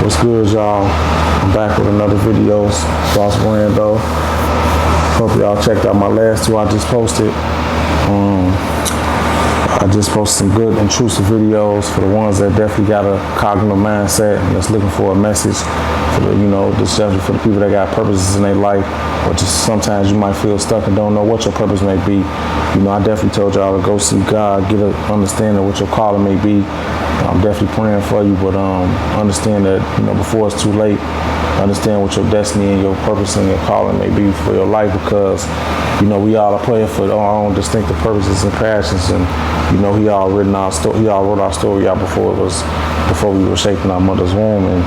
What's good, y'all? I'm back with another video. Boss Brando. Hope y'all checked out my last two I just posted. I just posted some good intrusive videos for the ones that definitely got a cognitive mindset and that's looking for a message for the, especially for the people that got purposes in their life, or just sometimes you might feel stuck and don't know what your purpose may be. I definitely told y'all to go see God, get an understanding of what your calling may be. I'm definitely praying for you, but understand that, before it's too late, understand what your destiny and your purpose and your calling may be for your life, because, we all are playing for our own distinctive purposes and passions, and, he all wrote our story out before we were shaped in our mother's womb, and,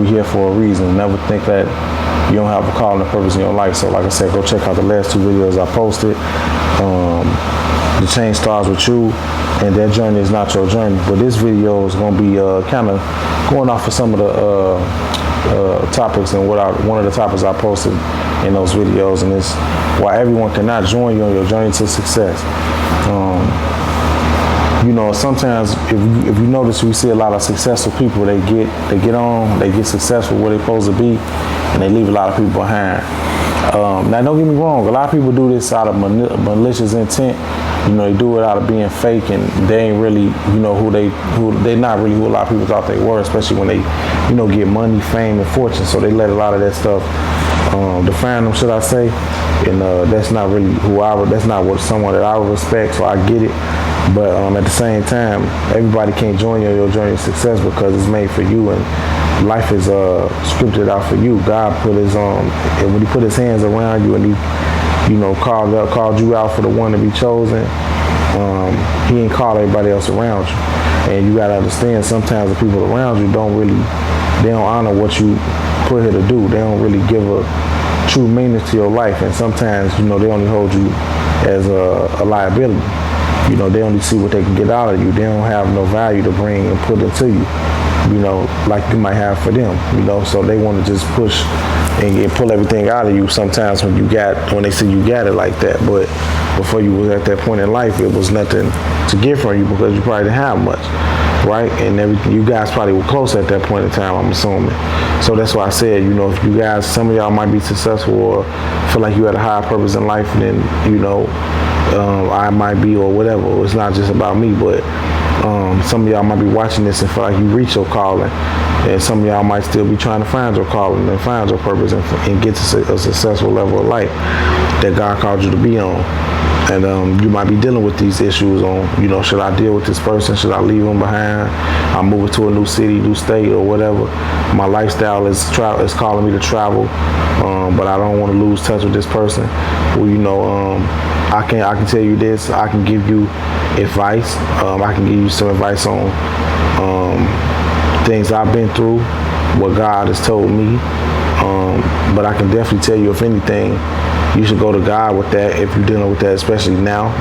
we here for a reason. Never think that you don't have a calling and purpose in your life. So like I said, go check out the last two videos I posted. The change starts with you, and that journey is not your journey. But this video is going to be kind of going off of some of the topics and one of the topics I posted in those videos, and it's why everyone cannot join you on your journey to success. Sometimes if you notice, we see a lot of successful people. They get successful where they're supposed to be, and they leave a lot of people behind. Now, don't get me wrong. A lot of people do this out of malicious intent. They do it out of being fake, and they ain't really, they're not really who a lot of people thought they were, especially when they, get money, fame, and fortune. So they let a lot of that stuff define them, should I say? And that's not really that's not what someone that I would respect. So I get it. But at the same time, everybody can't join you on your journey of success because it's made for you, and life is scripted out for you. God put when he put his hands around you and he, called you out for the one to be chosen, he ain't called everybody else around you. And you gotta understand, sometimes the people around you they don't honor what you put here to do. They don't really give a true meaning to your life. And sometimes, they only hold you as a liability. They only see what they can get out of you. They don't have no value to bring and put into you, like you might have for them, so they want to just push and pull everything out of you sometimes when they see you got it like that. But before you was at that point in life, it was nothing to get from you because you probably didn't have much, right? And everything, you guys probably were close at that point in time, I'm assuming. So that's why I said, if you guys, some of y'all might be successful or feel like you had a higher purpose in life than, I might be, or whatever. It's not just about me, but some of y'all might be watching this and feel like you reach your calling, and some of y'all might still be trying to find your calling and find your purpose and get to a successful level of life that God called you to be on. And you might be dealing with these issues on, should I deal with this person? Should I leave them behind? I'm moving to a new city, new state, or whatever. My lifestyle is calling me to travel, but I don't want to lose touch with this person. Well, I can tell you this. I can give you advice. I can give you some advice on things I've been through, what God has told me. But I can definitely tell you, if anything, you should go to God with that if you're dealing with that, especially now.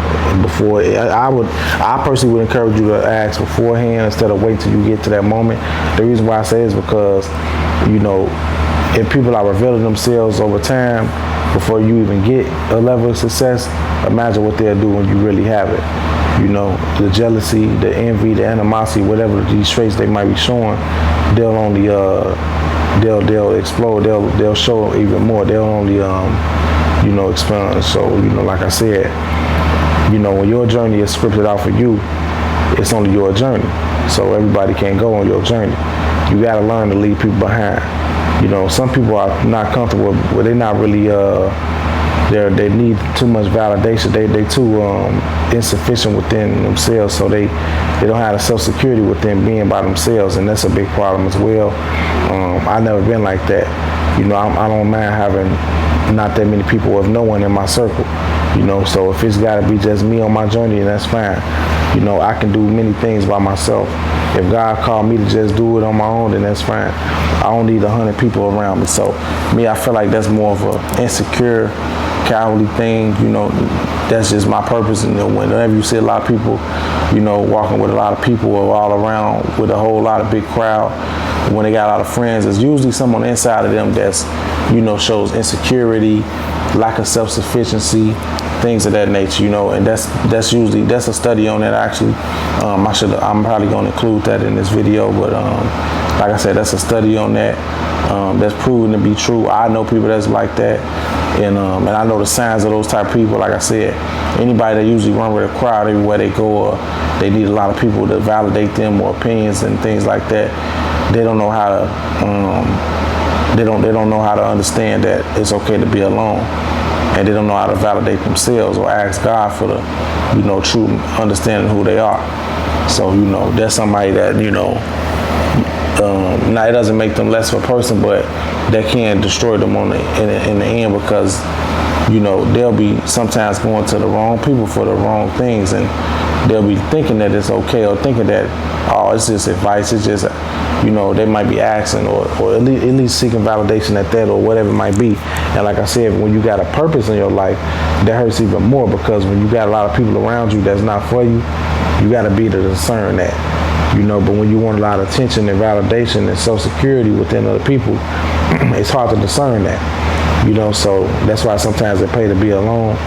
Before, I personally would encourage you to ask beforehand instead of wait till you get to that moment. The reason why I say is because, if people are revealing themselves over time before you even get a level of success, imagine what they'll do when you really have it. The jealousy, the envy, the animosity, whatever these traits they might be showing, they'll only they'll explode. They'll show even more. They'll only expand. So like I said, when your journey is scripted out for you, it's only your journey. So everybody can't go on your journey. You got to learn to leave people behind. Some people are not comfortable, but they're not really. They need too much validation. They too insufficient within themselves, so they don't have the self-security within being by themselves, and that's a big problem as well. I've never been like that. I don't mind having not that many people, or no one in my circle. So if it's got to be just me on my journey, that's fine. I can do many things by myself. If God called me to just do it on my own, then that's fine. I don't need 100 people around me. So I feel like that's more of a insecure cowardly thing. You know, that's just my purpose. And whenever you see a lot of people, you know, walking with a lot of people or all around with a whole lot of big crowd, when they got a lot of friends, there's usually someone on the inside of them that's, you know, shows insecurity, lack of self-sufficiency, things of that nature, you know, and that's a study on that actually. I'm probably going to include that in this video, but like I said, that's a study on that that's proven to be true. I know people that's like that, and I know the signs of those type of people. Like I said, anybody that usually run with a crowd everywhere they go, or they need a lot of people to validate them or opinions and things like that. They don't know how to they don't know how to understand that it's okay to be alone, and they don't know how to validate themselves or ask God for the, you know, true understanding who they are. So, you know, that's somebody that, you know, now it doesn't make them less of a person, but that can destroy them in the end, because, you know, they'll be sometimes going to the wrong people for the wrong things, and they'll be thinking that it's okay, or thinking that, oh, it's just advice, it's just, you know, they might be asking or at least seeking validation at that, or whatever it might be. And like I said, when you got a purpose in your life, that hurts even more, because when you got a lot of people around you that's not for you, you got to be able to discern that, you know. But when you want a lot of attention and validation and self-security within other people, it's hard to discern that, you know. So that's why sometimes they pay to be alone.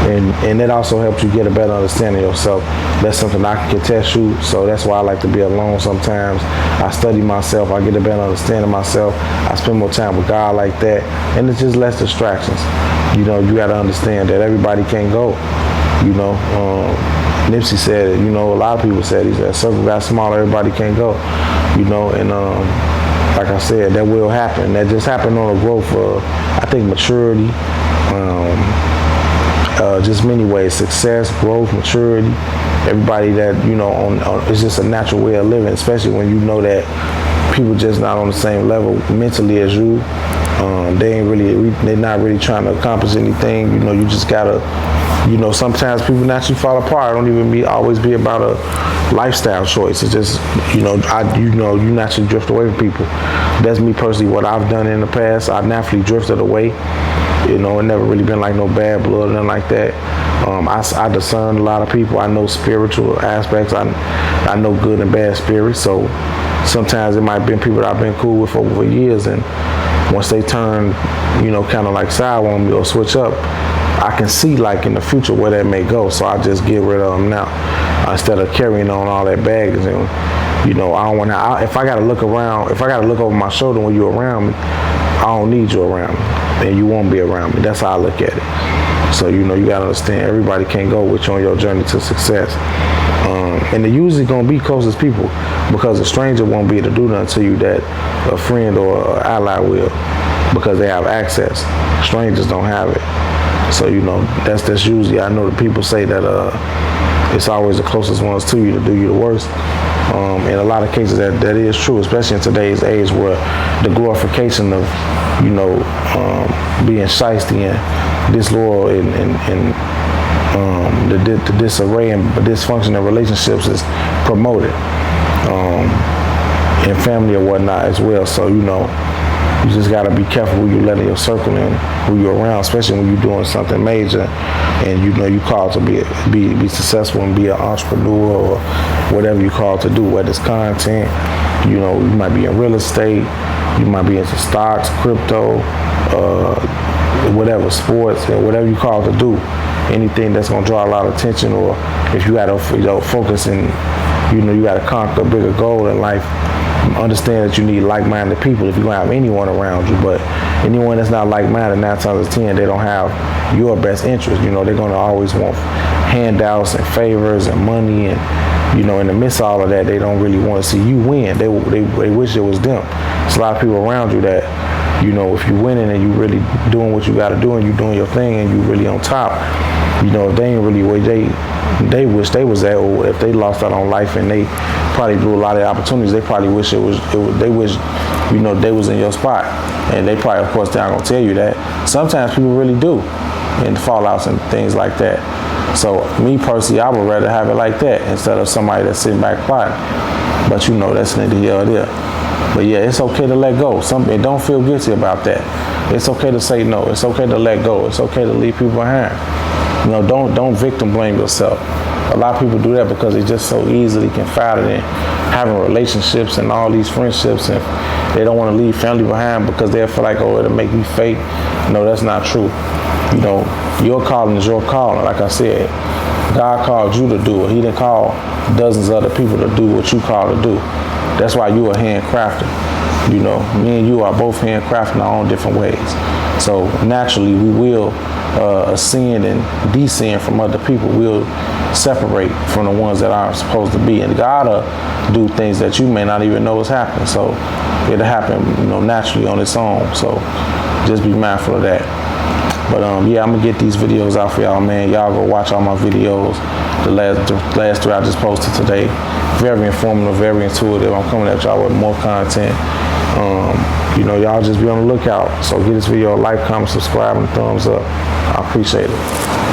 And it also helps you get a better understanding of yourself. That's something I can attest to. So that's why I like to be alone sometimes. I study myself. I get a better understanding of myself. I spend more time with God like that. And it's just less distractions. You know, you got to understand that everybody can't go. You know, Nipsey said it. You know, a lot of people said, he said, circle got smaller, everybody can't go. You know, and like I said, that will happen. That just happened on a growth of, I think, maturity. Just many ways: success, growth, maturity. Everybody that, you know, it's just a natural way of living, especially when you know that people just not on the same level mentally as you. They're not really trying to accomplish anything. You know, you just gotta, you know, sometimes people naturally fall apart. It don't even always be about a lifestyle choice. It's just, you know, you naturally drift away from people. That's me personally, what I've done in the past. I naturally drifted away. You know, it never really been like no bad blood or nothing like that. I discern a lot of people. I know spiritual aspects. I know good and bad spirits. So sometimes it might have been people that I've been cool with for over years, and once they turn, you know, kind of like side on me or switch up, I can see like in the future where that may go. So I just get rid of them now instead of carrying on all that baggage. And, you know, I don't want to. If I got to look around, if I got to look over my shoulder when you're around me, I don't need you around me. And you won't be around me. That's how I look at it. So, you know, you got to understand, everybody can't go with you on your journey to success. And they're usually going to be closest people, because a stranger won't be able to do nothing to you that a friend or an ally will, because they have access. Strangers don't have it. So, you know, that's usually, I know that people say that it's always the closest ones to you to do you the worst. In a lot of cases that is true, especially in today's age where the glorification of, you know, being shiesty and disloyal and the disarray and dysfunction of relationships is promoted in family or whatnot as well. So, you know, you just got to be careful who you let in your circle and who you're around, especially when you're doing something major and you know you called to be successful and be an entrepreneur or whatever you called to do, whether it's content. You know, you might be in real estate, you might be into stocks, crypto, whatever, sports, and whatever you call to do. Anything that's going to draw a lot of attention, or if you got to, you know, focus and, you know, you got to conquer a bigger goal in life, understand that you need like-minded people if you're going to have anyone around you. But anyone that's not like-minded, 9 times out of 10, they don't have your best interest. You know, they're going to always want handouts and favors and money, and, you know, in the midst of all of that, they don't really want to see you win. They wish it was them. There's a lot of people around you that, you know, if you're winning and you really doing what you got to do and you doing your thing and you really on top, you know, if they ain't really where they wish they was at, or if they lost out on life and they probably blew a lot of opportunities, they probably wish they wish, you know, they was in your spot. And they probably, of course, they're not going to tell you that. Sometimes people really do in fallouts and things like that. So me personally, I would rather have it like that instead of somebody that's sitting back quiet. But you know, that's neither here or there. But yeah, it's okay to let go. And don't feel guilty about that. It's okay to say no. It's okay to let go. It's okay to leave people behind. You know, don't victim blame yourself. A lot of people do that because they just so easily confided in having relationships and all these friendships, and they don't want to leave family behind because they feel like, oh, it'll make me fake. No, that's not true. You know, your calling is your calling. Like I said, God called you to do it. He didn't call dozens of other people to do what you called to do. That's why you are handcrafted. You know, me and you are both handcrafted in our own different ways. So naturally, we will ascend and descend from other people. We'll separate from the ones that aren't supposed to be. And God will do things that you may not even know is happening. So it'll happen, you know, naturally on its own. So just be mindful of that. But yeah, I'm gonna get these videos out for y'all, man. Y'all go watch all my videos. The last 3 I just posted today. Very informative, very intuitive. I'm coming at y'all with more content. You know, y'all just be on the lookout. So give this video a like, comment, subscribe, and thumbs up. I appreciate it.